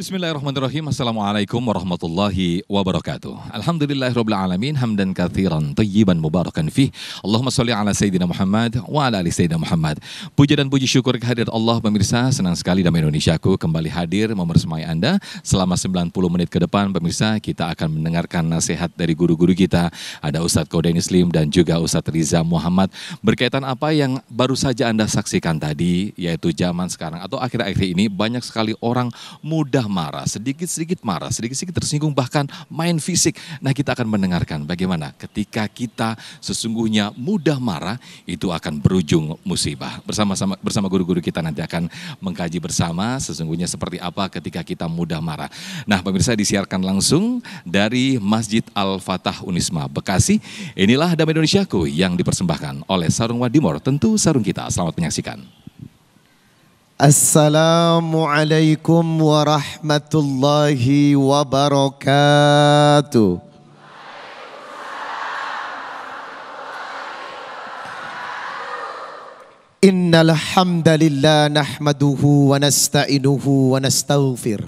Bismillahirrahmanirrahim. Assalamualaikum warahmatullahi wabarakatuh. Alhamdulillahirabbil alamin hamdan katsiran thayyiban mubarakan fih. Allahumma shalli ala sayyidina Muhammad wa ala ali sayyidina Muhammad. Puja dan puji syukur kehadirat Allah pemirsa. Senang sekali Damai Indonesiaku kembali hadir membersamai Anda selama 90 menit ke depan pemirsa. Kita akan mendengarkan nasihat dari guru-guru kita. Ada Ustadz Qaudaini Slim dan juga Ustadz Riza Muhammad berkaitan apa yang baru saja Anda saksikan tadi, yaitu zaman sekarang atau akhir-akhir ini banyak sekali orang mudah marah, sedikit-sedikit marah, sedikit-sedikit tersinggung, bahkan main fisik. Nah, kita akan mendengarkan bagaimana ketika kita sesungguhnya mudah marah, itu akan berujung musibah. Bersama guru-guru kita nanti akan mengkaji bersama sesungguhnya seperti apa ketika kita mudah marah. Nah, pemirsa, disiarkan langsung dari Masjid Al-Fatah Unisma Bekasi. Inilah Damai Indonesiaku yang dipersembahkan oleh Sarung Wadimor, tentu sarung kita. Selamat menyaksikan. Assalamualaikum warahmatullahi wabarakatuh. Innal hamdalillah nahmaduhu wa nasta'inuhu wa nastaghfir.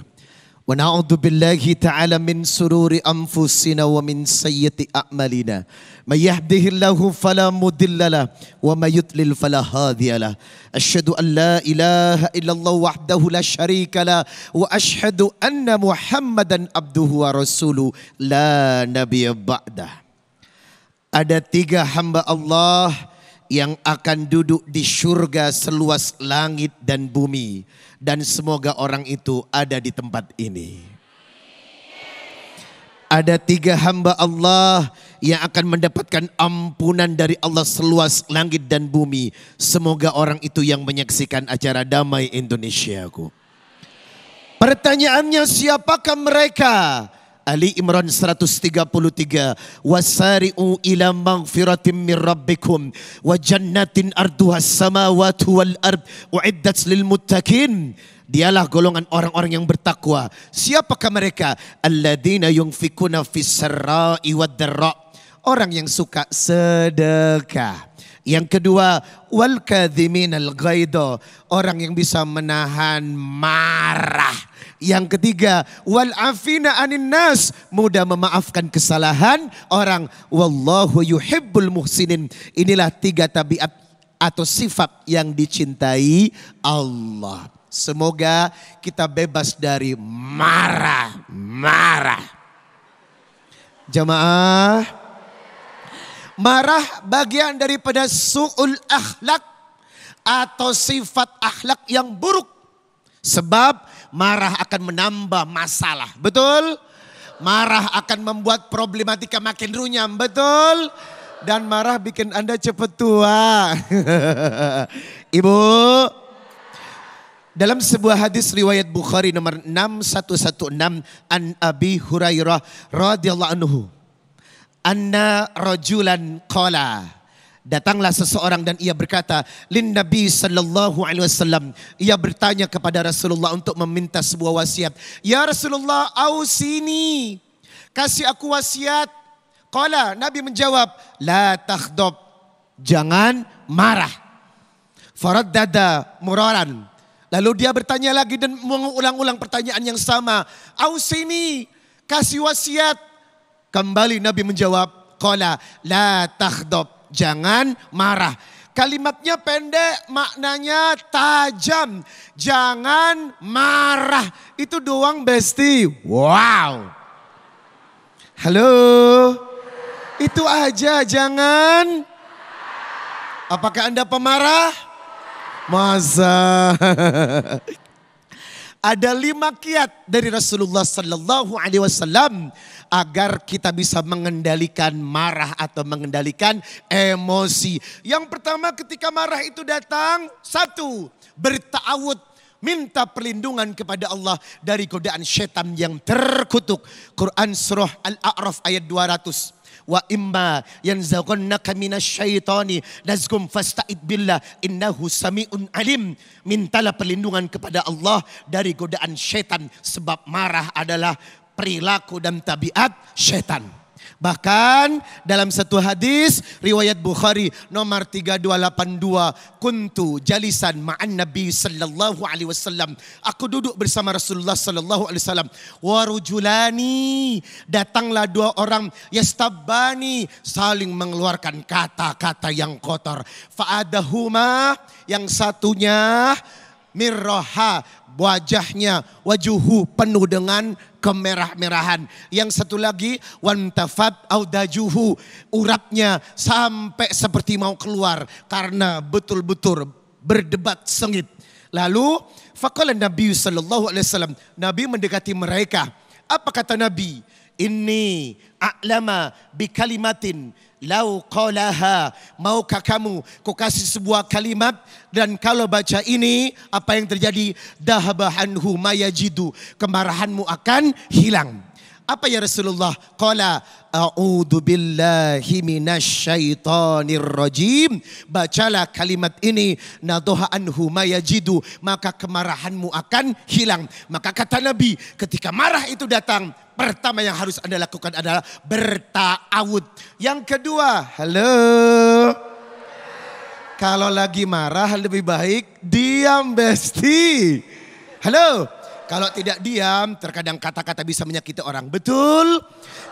Wa na'udzu billahi ta'ala min sururi anfusina wa min sayyiati a'malina. May yahdihillahu fala mudilla lahu wa may yudlil fala hadiya lahu. Asyhadu an la ilaha illallah wahdahu la syarika lahu wa asyhadu anna Muhammadan abduhu wa rasuluhu la nabiyya ba'dah. Ada 3 hamba Allah yang akan duduk di surga seluas langit dan bumi. Dan semoga orang itu ada di tempat ini. Ada 3 hamba Allah yang akan mendapatkan ampunan dari Allah seluas langit dan bumi. Semoga orang itu yang menyaksikan acara Damai Indonesiaku. Pertanyaannya, siapakah mereka? Ali Imran 133. Wasari'u ila maghfiratin min rabbikum wa jannatin arduhas samawati wal ard uiddat lil muttaqin. Dialah golongan orang-orang yang bertakwa. Siapakah mereka? Alladzina yunfikuna fis sarra'i wad dharra. Orang yang suka sedekah. Yang kedua, wal kadhiminal ghaidha, orang yang bisa menahan marah. Yang ketiga, wal afina anin nas, mudah memaafkan kesalahan orang. Wallahu yuhibbul muhsinin. Inilah 3 tabiat atau sifat yang dicintai Allah. Semoga kita bebas dari marah. Jamaah, marah bagian daripada su'ul akhlak atau sifat akhlak yang buruk. Sebab marah akan menambah masalah, betul? Marah akan membuat problematika makin runyam, betul? Dan marah bikin Anda cepat tua. Ibu, dalam sebuah hadis riwayat Bukhari nomor 6116 an Abi Hurairah radhiyallahu anhu, anna rajulan qala, datanglah seseorang dan ia berkata, lin Nabi sallallahu alaihi wasallam, ia bertanya kepada Rasulullah untuk meminta sebuah wasiat. Ya Rasulullah, ausini, kasih aku wasiat. Qala, Nabi menjawab, la takhdab, jangan marah. Faraddada muraran, lalu dia bertanya lagi dan mengulang-ulang pertanyaan yang sama. Ausini, kasih wasiat. Kembali Nabi menjawab, qala la takhdab, jangan marah. Kalimatnya pendek, maknanya tajam. Jangan marah. Itu doang, Besti. Wow. Halo. Itu aja, jangan. Apakah Anda pemarah? Masa. Ada 5 kiat dari Rasulullah sallallahu alaihi wasallam agar kita bisa mengendalikan marah atau mengendalikan emosi. Yang pertama, ketika marah itu datang, 1, berta'awud, minta perlindungan kepada Allah dari godaan setan yang terkutuk. Quran surah Al-A'raf ayat 200. Wa imma yanzaghannaka minasyaitani nazgum fasta'id billah innahu sami'un alim. Mintalah perlindungan kepada Allah dari godaan syaitan, sebab marah adalah perilaku dan tabiat syaitan. Bahkan dalam satu hadis riwayat Bukhari nomor 3282, kuntu jalisan ma'an Nabi sallallahu alaihi wasallam. Aku duduk bersama Rasulullah sallallahu alaihi wasallam. Warujulani, datanglah dua orang, yastabbani, saling mengeluarkan kata-kata yang kotor. Fa'adahuma, yang satunya mirroha, wajahnya wajuhu penuh dengan kemerah-merahan. Yang satu lagi wantafat audajuhu, urapnya sampai seperti mau keluar karena betul-betul berdebat sengit. Lalu faqala Nabi sallallahu alaihi wasallam, Nabi mendekati mereka. Apa kata Nabi? Inni a'lama bi kalimatin lau qalaha, maukah kamu ku kasih sebuah kalimat dan kalau baca ini apa yang terjadi? Dahabahanhu mayajidu, kemarahanmu akan hilang. Apa ya Rasulullah? Qala a'udzu billahi minasyaitonir rajim. Bacalah kalimat ini, nadhaha anhu mayajidu, maka kemarahanmu akan hilang. Maka kata Nabi, ketika marah itu datang, pertama yang harus Anda lakukan adalah berta'awud. Yang kedua, halo. Kalau lagi marah lebih baik diam, besti. Halo. Kalau tidak diam, terkadang kata-kata bisa menyakiti orang. Betul.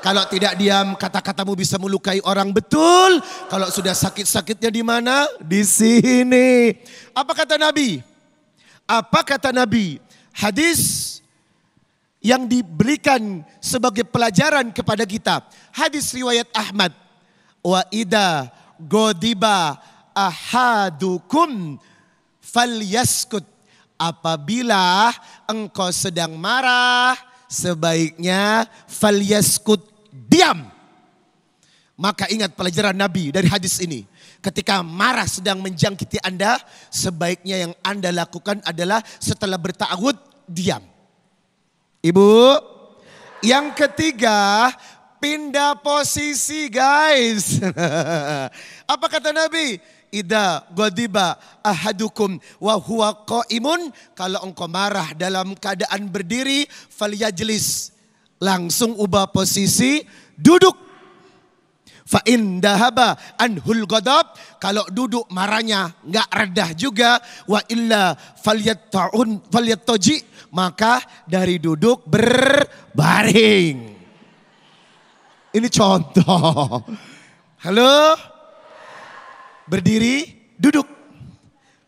Kalau tidak diam, kata-katamu bisa melukai orang. Betul. Kalau sudah sakit-sakitnya di mana? Di sini. Apa kata Nabi? Apa kata Nabi? Hadis yang diberikan sebagai pelajaran kepada kita. Hadis riwayat Ahmad. Wa idza godiba ahadukum falyaskut. Apabila engkau sedang marah, sebaiknya falyaskut, diam. Maka ingat pelajaran Nabi dari hadis ini. Ketika marah sedang menjangkiti Anda, sebaiknya yang Anda lakukan adalah setelah berta'awud, diam. Ibu, yang ketiga, pindah posisi guys. Apa kata Nabi? Idza ghadiba ahadukum wa huwa qaimun, kalau engkau marah dalam keadaan berdiri, falyajlis, langsung ubah posisi, duduk. Fa in dahaba anhul ghadab, kalau duduk marahnya enggak redah juga, wa illa falyattaji, maka dari duduk berbaring. Ini contoh. Halo? Berdiri, duduk.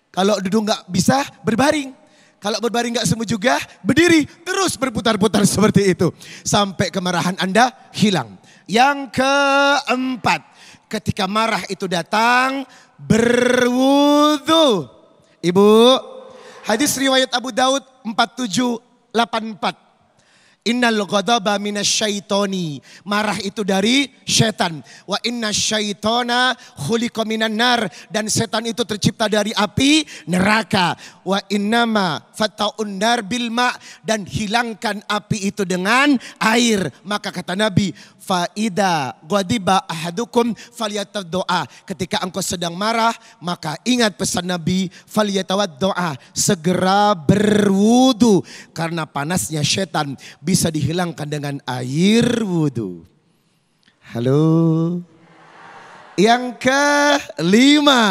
Kalau duduk nggak bisa, berbaring. Kalau berbaring nggak sembuh juga, berdiri. Terus berputar-putar seperti itu. Sampai kemarahan Anda hilang. Yang keempat, ketika marah itu datang, berwudu. Ibu, hadis riwayat Abu Daud 4784. Innal ghadaba minasyaitoni, marah itu dari setan. Wa inna syaitona khuliqa minan nar, dan setan itu tercipta dari api neraka. Wa innama fata'un nar bil ma, dan hilangkan api itu dengan air. Maka kata Nabi, fa idza ghadiba ahadukum falyatawaddoa, ketika engkau sedang marah maka ingat pesan Nabi, falyatawaddoa, segera berwudu, karena panasnya setan bisa dihilangkan dengan air wudu. Halo. Yang kelima,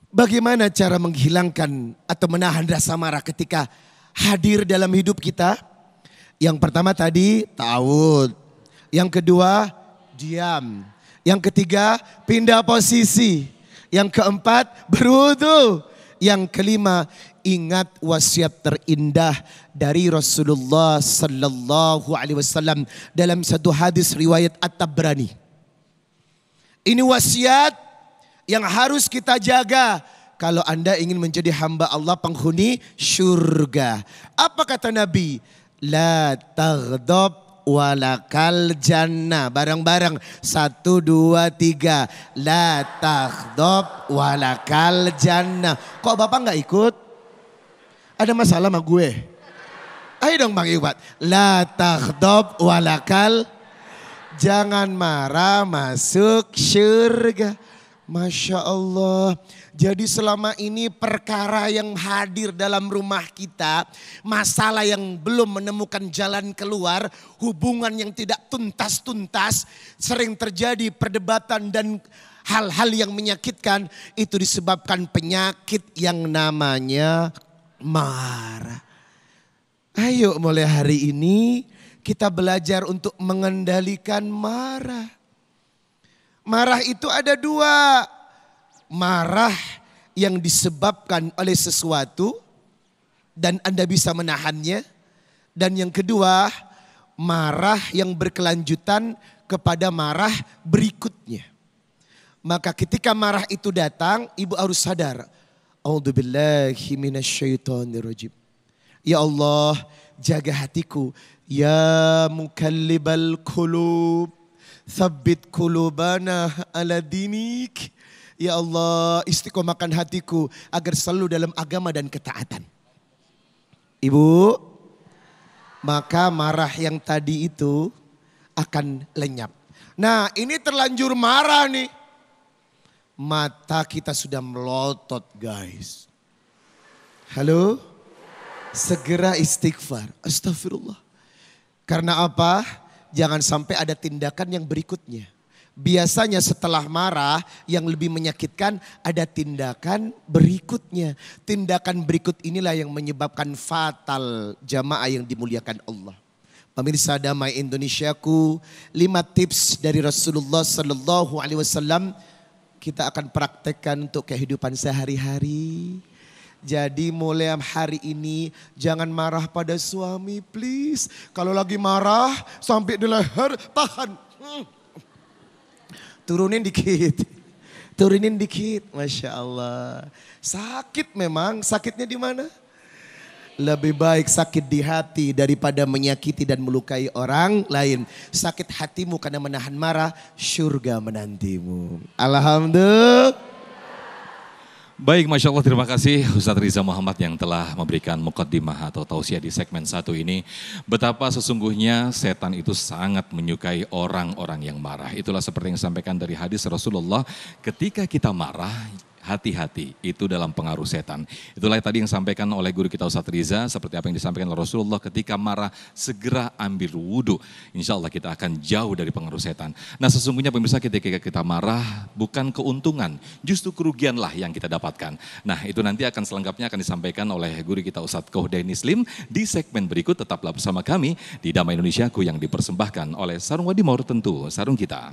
bagaimana cara menghilangkan atau menahan rasa marah ketika hadir dalam hidup kita? Yang pertama tadi ta'awud. Yang kedua diam. Yang ketiga pindah posisi. Yang keempat berwudu. Yang kelima, ingat wasiat terindah dari Rasulullah sallallahu alaihi wasallam dalam satu hadis riwayat At-Tabrani. Ini wasiat yang harus kita jaga kalau Anda ingin menjadi hamba Allah penghuni surga. Apa kata Nabi? La taghdab walakal jannah. Bareng-bareng. 1, 2, 3. La taghdab walakal jannah. Kok Bapak gak ikut? Ada masalah sama gue? Ayo dong Bang Iwat. La taghdab walakal, jangan marah masuk surga. Masya Allah. Jadi selama ini perkara yang hadir dalam rumah kita, masalah yang belum menemukan jalan keluar, hubungan yang tidak tuntas-tuntas, sering terjadi perdebatan dan hal-hal yang menyakitkan, itu disebabkan penyakit yang namanya marah. Ayo mulai hari ini kita belajar untuk mengendalikan marah. Marah itu ada dua. Marah yang disebabkan oleh sesuatu dan Anda bisa menahannya. Dan yang kedua, marah yang berkelanjutan kepada marah berikutnya. Maka ketika marah itu datang, ibu harus sadar. A'udzubillahi minasyaitonirrajim. Ya Allah, jaga hatiku. Ya mukallibal qulub, tsabbit qulubana ala dinik. Ya Allah, istiqomahkan hatiku agar selalu dalam agama dan ketaatan. Ibu, maka marah yang tadi itu akan lenyap. Nah, ini terlanjur marah nih. Mata kita sudah melotot, guys. Halo? Segera istighfar. Astagfirullah. Karena apa? Jangan sampai ada tindakan yang berikutnya. Biasanya setelah marah yang lebih menyakitkan ada tindakan berikutnya. Tindakan berikut inilah yang menyebabkan fatal jamaah yang dimuliakan Allah. Pemirsa Damai Indonesiaku, 5 tips dari Rasulullah Sallallahu Alaihi Wasallam kita akan praktekkan untuk kehidupan sehari-hari. Jadi mulai hari ini jangan marah pada suami, please. Kalau lagi marah sampai di leher, tahan. Turunin dikit. Turunin dikit. Masya Allah. Sakit memang. Sakitnya di mana? Lebih baik sakit di hati daripada menyakiti dan melukai orang lain. Sakit hatimu karena menahan marah, surga menantimu. Alhamdulillah. Baik, Masya Allah, terima kasih Ustadz Riza Muhammad yang telah memberikan muqaddimah atau tausiah di segmen 1 ini. Betapa sesungguhnya setan itu sangat menyukai orang-orang yang marah. Itulah seperti yang disampaikan dari hadis Rasulullah, ketika kita marah, hati-hati, itu dalam pengaruh setan. Itulah tadi yang disampaikan oleh guru kita Ustadz Riza, seperti apa yang disampaikan oleh Rasulullah, ketika marah segera ambil wudhu. Insya Allah kita akan jauh dari pengaruh setan. Nah sesungguhnya pemirsa, ketika kita marah bukan keuntungan, justru kerugianlah yang kita dapatkan. Nah itu nanti akan selengkapnya akan disampaikan oleh guru kita Ustadz Kohdaini Slim di segmen berikut. Tetaplah bersama kami di Damai Indonesiaku yang dipersembahkan oleh Sarung Wadimor, tentu sarung kita.